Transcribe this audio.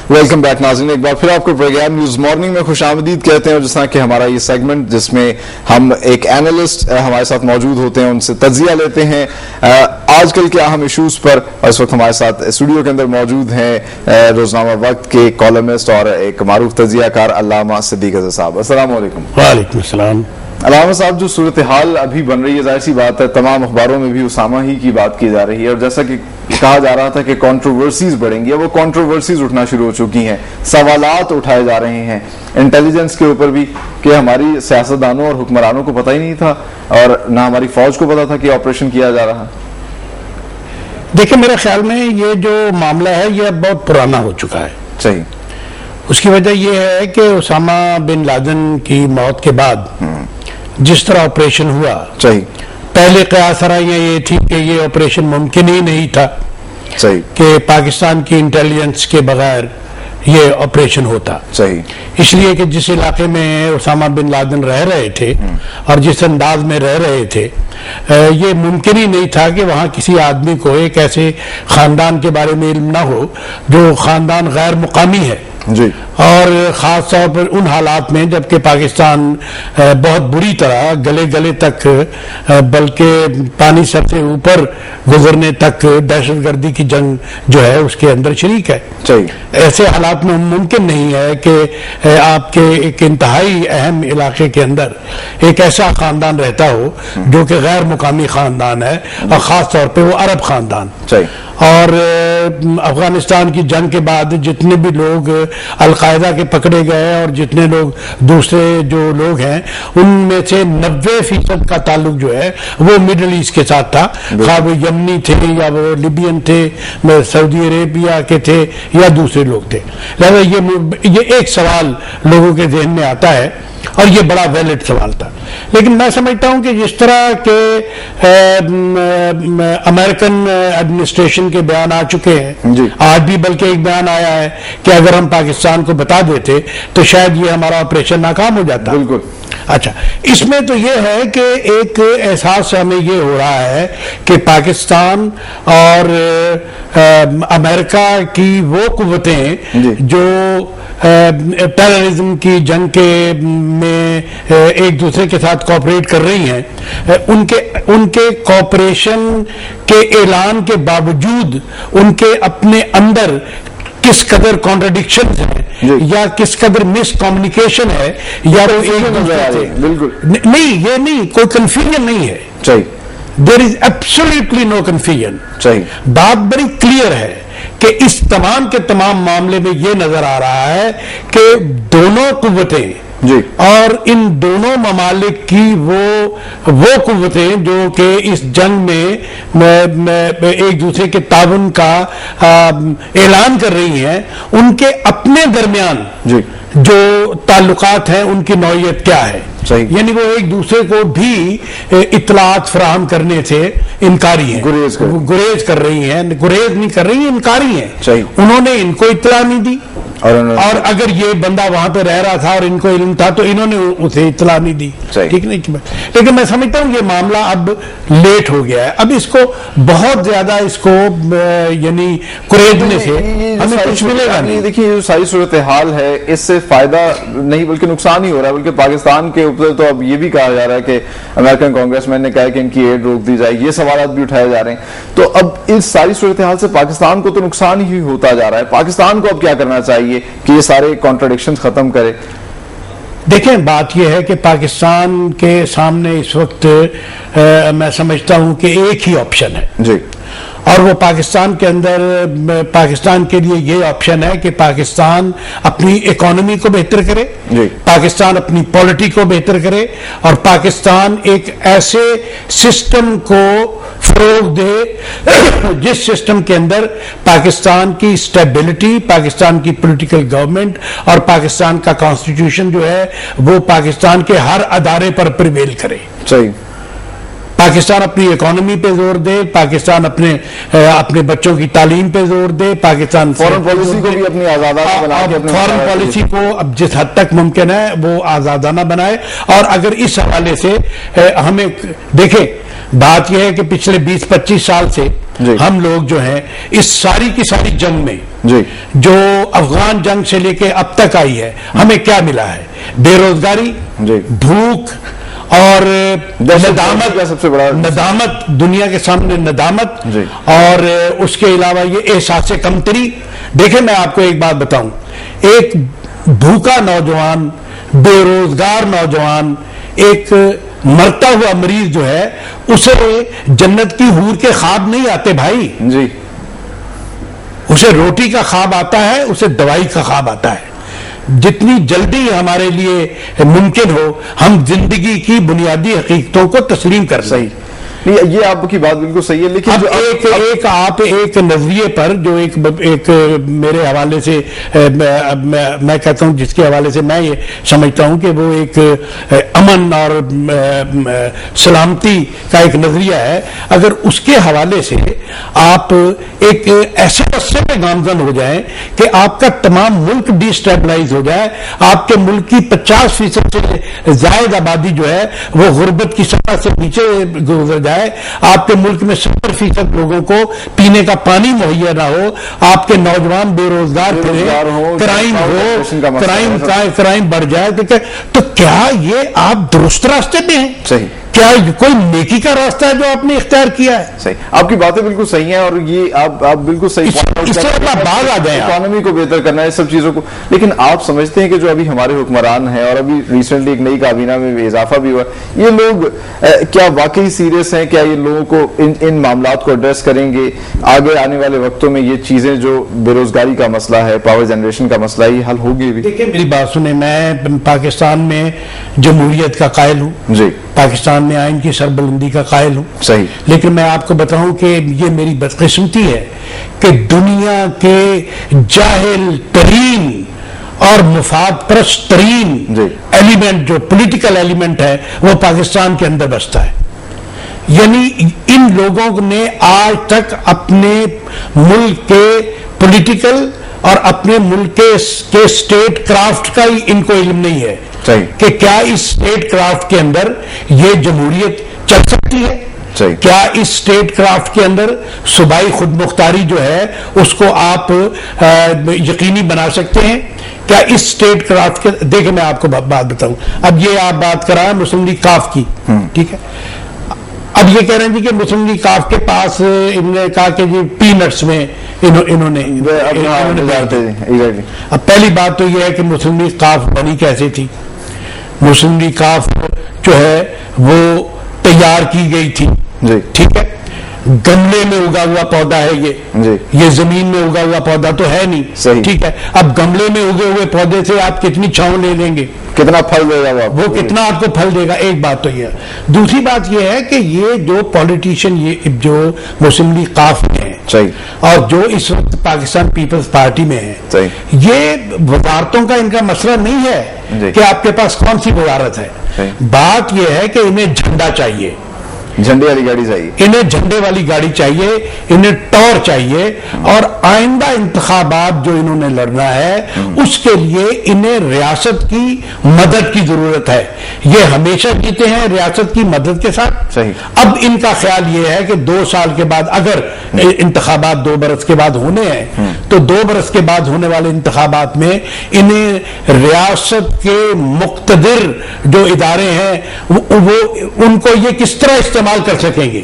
Welcome back ناظرین، ایک بار پھر آپ کو پروگرام نیوز مارننگ میں خوش آمدید کہتے ہیں. اور جس طرح کہ ہمارا یہ سیگمنٹ جس میں ہم ایک اینالسٹ ہمارے ساتھ موجود ہوتے ہیں، ان سے تجزیہ لیتے ہیں آج کل کے اہم ایشوز پر. اور اس وقت ہمارے ساتھ اسٹوڈیو کے اندر موجود ہیں روزنامہ وقت کے کالمسٹ اور ایک معروف تجزیہ کار علامہ صدیق اظہر صاحب. السلام علیکم. وعلیکم السلام. علامہ صاحب، جو صورتحال ابھی بن رہی ہے، ظاہر سی بات ہے تمام اخباروں میں بھی اسامہ ہی کی بات کی جا رہی ہے، اور جیسا کہ کہا جا رہا تھا کہ کنٹروورسیز بڑھیں گی، وہ کنٹروورسیز اٹھنا شروع ہو چکی ہیں، سوالات اٹھائے جا رہے ہیں انٹیلیجنس کے اوپر بھی کہ ہماری سیاستدانوں اور حکمرانوں کو پتہ ہی نہیں تھا اور نہ ہماری فوج کو پتہ تھا کہ آپریشن کیا جا رہا. دیکھیں، میرے خیال میں یہ جو معاملہ ہے یہ اب بہت پرانا ہو چکا ہے. صحیح. اس کی وجہ یہ ہے کہ اسامہ بن لادن کی موت کے بعد جس طرح آپریشن ہوا، صحیح، پہلے قیاس رائیاں یہ تھی کہ یہ آپریشن ممکن ہی نہیں تھا، صحیح، کہ پاکستان کی انٹیلیجنس کے بغیر یہ آپریشن ہوتا. صحیح. اس لیے کہ جس علاقے میں اسامہ بن لادن رہ رہے تھے اور جس انداز میں رہ رہے تھے، یہ ممکن ہی نہیں تھا کہ وہاں کسی آدمی کو ایک ایسے خاندان کے بارے میں علم نہ ہو جو خاندان غیر مقامی ہے. جی. اور خاص طور پر ان حالات میں جبکہ پاکستان بہت بری طرح گلے گلے تک، بلکہ پانی سر سے اوپر گزرنے تک دہشت گردی کی جنگ جو ہے اس کے اندر شریک ہے. صحیح. ایسے حالات میں ممکن نہیں ہے کہ آپ کے ایک انتہائی اہم علاقے کے اندر ایک ایسا خاندان رہتا ہو جو کہ غیر مقامی خاندان ہے، اور خاص طور پہ وہ عرب خاندان. صحیح. اور افغانستان کی جنگ کے بعد جتنے بھی لوگ القاعدہ کے پکڑے گئے اور جتنے لوگ دوسرے جو لوگ ہیں، ان میں سے 90% کا تعلق جو ہے وہ مڈل ایسٹ کے ساتھ تھا، خواہ وہ یمنی تھے یا وہ لیبین تھے، سعودی عربیہ کے تھے یا دوسرے لوگ تھے. لہذا یہ ایک سوال لوگوں کے ذہن میں آتا ہے، اور یہ بڑا ویلڈ سوال تھا. لیکن میں سمجھتا ہوں کہ جس طرح کہ امریکن ایڈمنسٹریشن کے بیان آ چکے ہیں، آج بھی بلکہ ایک بیان آیا ہے کہ اگر ہم پاکستان کو بتا دیتے تو شاید یہ ہمارا آپریشن ناکام ہو جاتا. بالکل. اچھا، اس میں تو یہ ہے کہ ایک احساس ہمیں یہ ہو رہا ہے کہ پاکستان اور امریکہ کی وہ قوتیں جو ٹیررزم کی جنگ کے میں ایک دوسرے کے ساتھ کوآپریٹ کر رہی ہیں، ان کے کوآپریشن کے اعلان کے باوجود ان کے اپنے اندر کس قدر کانٹرڈکشنز ہیں یا کس قدر مس کمیونیکیشن ہے، یا وہ ایک دوسرے بالکل نہیں، یہ نہیں، کوئی کنفیوژن نہیں ہے. صحیح. دیر از ایبسولیٹلی نو کنفیوژن. صحیح. بات بڑی کلیئر ہے کہ اس تمام کے تمام معاملے میں یہ نظر آ رہا ہے کہ دونوں قوتیں اور ان دونوں ممالک کی وہ قوتیں جو کہ اس جنگ میں ایک دوسرے کے تعاون کا اعلان کر رہی ہیں، ان کے اپنے درمیان جو تعلقات ہیں ان کی نوعیت کیا ہے. یعنی وہ ایک دوسرے کو بھی اطلاعات فراہم کرنے سے انکاری ہیں، گریز کر رہی ہیں، گریز نہیں کر رہی ہیں، انکاری ہیں. انہوں نے ان کو اطلاع نہیں دی، اور اگر یہ بندہ وہاں پہ رہ رہا تھا اور ان کو علم تھا تو انہوں نے اسے اطلاع نہیں دی. ٹھیک نہیں. لیکن میں سمجھتا ہوں یہ معاملہ اب لیٹ ہو گیا ہے. اب اس کو بہت زیادہ یعنی کریدنے سے ہمیں کچھ ملے گا نہیں. دیکھیے، جو ساری صورتحال ہے اس سے فائدہ نہیں بلکہ نقصان ہی ہو رہا ہے. بلکہ پاکستان کے اوپر تو اب یہ بھی کہا جا رہا ہے کہ امریکن کانگریس مین نے کہا کہ ان کی ایڈ روک دی جائے. یہ سوالات بھی اٹھائے جا رہے ہیں. تو اب اس ساری صورتحال سے پاکستان کو تو نقصان ہی ہوتا جا رہا ہے. پاکستان کو اب کیا کرنا چاہیے کہ یہ سارے کانٹرڈکشنز ختم کرے؟ دیکھیں، بات یہ ہے کہ پاکستان کے سامنے اس وقت میں سمجھتا ہوں کہ ایک ہی آپشن ہے، اور وہ پاکستان کے اندر پاکستان کے لیے یہ آپشن ہے کہ پاکستان اپنی اکانومی کو بہتر کرے، پاکستان اپنی پالیٹی کو بہتر کرے، اور پاکستان ایک ایسے سسٹم کو فروغ دے جس سسٹم کے اندر پاکستان کی اسٹیبلٹی، پاکستان کی پولیٹیکل گورنمنٹ اور پاکستان کا کانسٹیٹیوشن جو ہے وہ پاکستان کے ہر ادارے پر پریویل کرے. پاکستان اپنی اکانومی پہ زور دے، پاکستان اپنے بچوں کی تعلیم پہ زور دے، پاکستان فورن پالیسی کو بھی اپنی آزادانہ بنا کے فورن پالیسی کو اب جس حد تک ممکن ہے وہ آزادانہ بنائے. اور اگر اس حوالے سے ہمیں دیکھیں بات یہ ہے کہ پچھلے 20-25 سال سے ہم لوگ جو ہیں اس ساری کی ساری جنگ میں جو افغان جنگ سے لے کے اب تک آئی ہے ہمیں کیا ملا ہے؟ بے روزگاری، بھوک اور ندامت، سب سے بڑا ندامت، دنیا کے سامنے ندامت، اور اس کے علاوہ یہ احساس کمتری۔ دیکھیں میں آپ کو ایک بات بتاؤں، ایک بھوکا نوجوان، بے روزگار نوجوان، ایک مرتا ہوا مریض جو ہے، اسے جنت کی حور کے خواب نہیں آتے بھائی، اسے روٹی کا خواب آتا ہے، اسے دوائی کا خواب آتا ہے۔ جتنی جلدی ہمارے لیے ممکن ہو ہم زندگی کی بنیادی حقیقتوں کو تسلیم کر سکیں۔ یہ آپ کی بات بالکل صحیح ہے، لیکن آپ ایک نظریے پر جو ایک میرے حوالے سے میں کہتا ہوں، جس کے حوالے سے میں یہ سمجھتا ہوں کہ وہ ایک امن اور سلامتی کا ایک نظریہ ہے، اگر اس کے حوالے سے آپ ایک ایسے رستے میں گامزن ہو جائیں کہ آپ کا تمام ملک ڈی اسٹیبلائز ہو جائے، آپ کے ملک کی 50% سے زائد آبادی جو ہے وہ غربت کی سطح سے نیچے گزر جائے، آپ کے ملک میں 70% لوگوں کو پینے کا پانی مہیا نہ ہو، آپ کے نوجوان بے روزگار پھرے، کرائم بڑھ جائے، تو کیا یہ آپ درست راستے پہ ہیں؟ صحیح، کیا کوئی نیکی کا راستہ ہے جو آپ نے اختیار کیا ہے؟ صحیح، آپ کی باتیں بالکل صحیح ہیں، اور یہ آپ بالکل صحیح، اس سے باز آ جائیں، اکانومی کو بہتر کرنا ہے، سب چیزوں کو، لیکن آپ سمجھتے ہیں کہ جو ابھی ہمارے حکمران ہیں، اور ابھی ریسنٹلی ایک نئی کابینہ میں اضافہ بھی ہوا، یہ لوگ کیا واقعی سیریس ہیں؟ کیا یہ لوگوں کو ان معاملات کو ایڈریس کریں گے؟ آگے آنے والے وقتوں میں یہ چیزیں جو بے روزگاری کا مسئلہ ہے، پاور جنریشن کا مسئلہ ہے، یہ حل ہوگی بھی؟ دیکھیں میری بات سنیں، میں پاکستان میں جمہوریت کا قائل ہوں، پاکستان میں آئین کی سربلندی کا قائل ہوں، صحیح، لیکن میں آپ کو بتاؤں کہ یہ میری بدقسمتی ہے کہ دنیا کے جاہل ترین اور مفاد پرست ترین ایلیمنٹ جو پولیٹیکل ایلیمنٹ ہے وہ پاکستان کے اندر بستا ہے۔ یعنی ان لوگوں نے آج تک اپنے ملک کے پولیٹیکل اور اپنے ملک کے سٹیٹ کرافٹ کا ہی ان کو علم نہیں ہے کہ کیا اس سٹیٹ کرافٹ کے اندر یہ جمہوریت چل سکتی ہے، کیا اس سٹیٹ کرافٹ کے اندر صوبائی خود مختاری جو ہے اس کو آپ یقینی بنا سکتے ہیں، کیا اس سٹیٹ کرافٹ کے؟ دیکھیں میں آپ کو بات بتاؤں، اب یہ آپ بات کر رہا ہے مسلم لیگ کاف کی، ٹھیک ہے، اب یہ کہہ رہے ہیں جی کہ مسلم لیگ کاف کے پاس انہوں نے کہا کہ جی پی نٹس میں انہوں نے اب پہلی بات تو یہ ہے کہ مسلم لیگ کاف بنی کیسے تھی؟ مسلم لیگ کاف جو ہے وہ تیار کی گئی تھی، ٹھیک ہے، گملے میں اگا ہوا پودا ہے یہ زمین میں اگا ہوا پودا تو ہے نہیں، ٹھیک ہے، اب گملے میں اگے ہوئے پودے سے آپ کتنی چھاؤں لے لیں گے، کتنا پھل دے گا وہ کتنا آپ کو پھل دے گا؟ ایک بات تو یہ ہے۔ دوسری بات یہ ہے کہ یہ جو پولیٹیشین یہ جو مسلم لیگ کاف میں ہے اور جو اس وقت پاکستان پیپلز پارٹی میں ہے، یہ وزارتوں کا ان کا مسئلہ نہیں ہے کہ آپ کے پاس کون سی وزارت ہے، بات یہ ہے کہ انہیں جھنڈا چاہیے، جھنڈے والی گاڑی چاہیے، انہیں جھنڈے والی گاڑی چاہیے، انہیں ٹور چاہیے، اور آئندہ انتخابات جو انہوں نے لڑنا ہے اس کے لیے انہیں ریاست کی مدد کی ضرورت ہے۔ یہ ہمیشہ جیتے ہیں ریاست کی مدد کے ساتھ، اب ان کا خیال یہ ہے کہ 2 سال کے بعد اگر انتخابات 2 برس کے بعد ہونے ہیں تو 2 برس کے بعد ہونے والے انتخابات میں انہیں ریاست کے مقتدر جو ادارے ہیں وہ ان کو یہ کس طرح استعمال کر سکیں گے۔